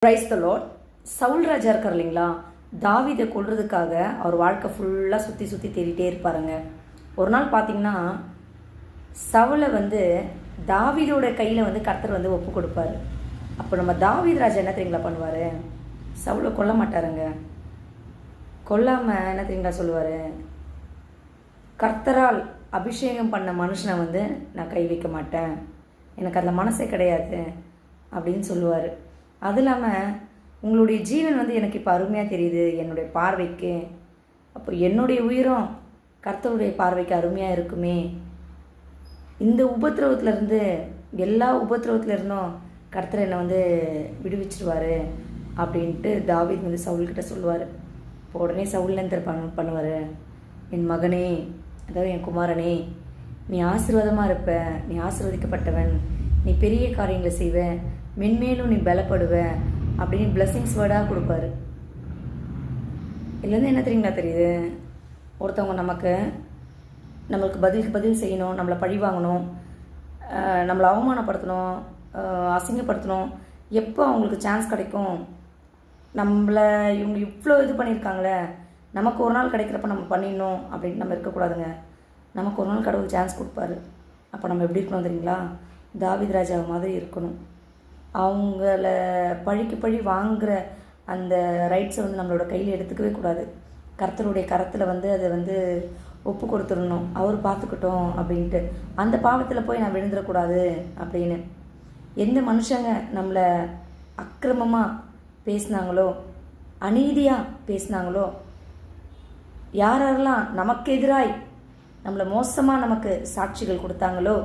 Price the lord. Saul ராஜா இருக்கார் இல்லைங்களா, தாவீதை கொல்றதுக்காக அவர் வாழ்க்கை ஃபுல்லாக சுற்றி தேடிட்டே இருப்பாருங்க. ஒரு நாள் பார்த்தீங்கன்னா சவுலை தாவீதோட கையில் கர்த்தர் ஒப்பு கொடுப்பாரு. அப்போ நம்ம தாவீது ராஜா என்ன தெரியுங்களா பண்ணுவார், சவுலை கொல்ல மாட்டாருங்க. கொல்லாமல் என்ன தெரியுங்களா சொல்லுவார், கர்த்தரால் அபிஷேகம் பண்ண மனுஷனை நான் கை வைக்க மாட்டேன், எனக்கு அதில் மனசே கிடையாது அப்படின்னு சொல்லுவார். அது இல்லாமல் உங்களுடைய ஜீவன் எனக்கு இப்போ அருமையாக தெரியுது என்னுடைய பார்வைக்கு, அப்போ என்னுடைய உயிரும் கர்த்தருடைய பார்வைக்கு அருமையாக இருக்குமே, இந்த உபத்திரவத்திலேருந்து எல்லா உபத்திரவத்திலேருந்தும் கர்த்தர் என்னை விடுவிச்சிருவார் அப்படின்ட்டு தாவீது சவுல்கிட்ட சொல்லுவார். இப்போ உடனே சவுல்லேருந்து பண்ணுவார், என் மகனே, அதாவது என் குமாரனே, நீ ஆசீர்வாதமாக இருப்ப, நீ ஆசீர்வதிக்கப்பட்டவன், நீ பெரிய காரியங்களை செய்வ, மென்மேலும் நீ பலப்படுவ அப்படின்னு பிளெஸிங்ஸ் வேர்டாக கொடுப்பாரு. இதுலேருந்து என்ன தெரியுங்களா தெரியுது, ஒருத்தவங்க நம்மளுக்கு பதில் செய்யணும், நம்மளை பழி வாங்கணும், நம்மளை அவமானப்படுத்தணும், அசிங்கப்படுத்தணும், எப்போ அவங்களுக்கு சான்ஸ் கிடைக்கும், நம்மளை இவங்க இவ்வளோ இது பண்ணியிருக்காங்களே, நமக்கு ஒரு நாள் கிடைக்கிறப்ப நம்ம பண்ணிடணும் அப்படின்னு நம்ம இருக்கக்கூடாதுங்க. நமக்கு ஒரு நாள் கடவுள் சான்ஸ் கொடுப்பாரு. அப்போ நம்ம எப்படி இருக்கணும் தெரியுங்களா, தாவீது ராஜா மாதிரி இருக்கணும். அவங்கள பழிக்கு பழி வாங்குகிற அந்த ரைட்ஸை நம்மளோட கையில் எடுத்துக்கவே கூடாது. கர்த்தருடைய கரத்தில் அதை ஒப்பு கொடுத்துடணும், அவர் பார்த்துக்கிட்டோம் அப்படின்ட்டு. அந்த பாவத்தில் போய் நான் விழுந்துடக்கூடாது அப்படின்னு. எந்த மனுஷங்க நம்மளை அக்கிரமமாக பேசினாங்களோ, அநீதியாக பேசினாங்களோ, யாரெல்லாம் நமக்கு எதிராய் நம்மளை மோசமாக நமக்கு சாட்சிகள் கொடுத்தாங்களோ,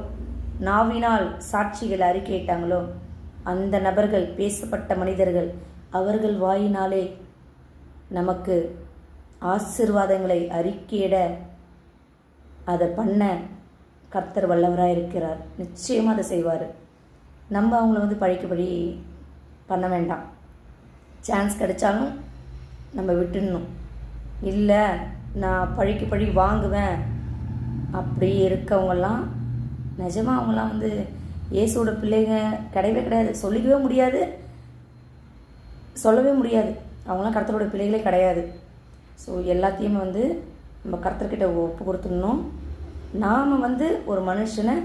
நாவினால் சாட்சிகள் அறிக்கையிட்டாங்களோ, அந்த நபர்கள், பேசப்பட்ட மனிதர்கள், அவர்கள் வாயினாலே நமக்கு ஆசீர்வாதங்களை அறிக்கையிட அதை பண்ண கர்த்தர் வல்லவராக இருக்கிறார். நிச்சயமாக அதை செய்வார். நம்ம அவங்கள பழிக்கும்படி பண்ண வேண்டாம். சான்ஸ் கிடைச்சாலும் நம்ம விட்டுடணும். இல்லை நான் பழிக்கு பழி வாங்குவேன் அப்படி இருக்கவங்கெல்லாம் நிஜமாக அவங்களாம் இயேசுவோட பிள்ளைங்க கிடையவே கிடையாது, சொல்லவே முடியாது. அவங்களாம் கர்த்தரோட பிள்ளைகளே கிடையாது. ஸோ எல்லாத்தையுமே நம்ம கர்த்தர்கிட்ட ஒப்பு கொடுத்துடணும். நாம் ஒரு மனுஷனை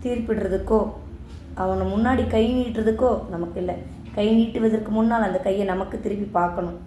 தீர்ப்பிடுறதுக்கோ அவனை முன்னாடி கை நீட்டுறதுக்கோ நமக்கு இல்லை. கை நீட்டுவதற்கு முன்னால் அந்த கையை நமக்கு திருப்பி பார்க்கணும்.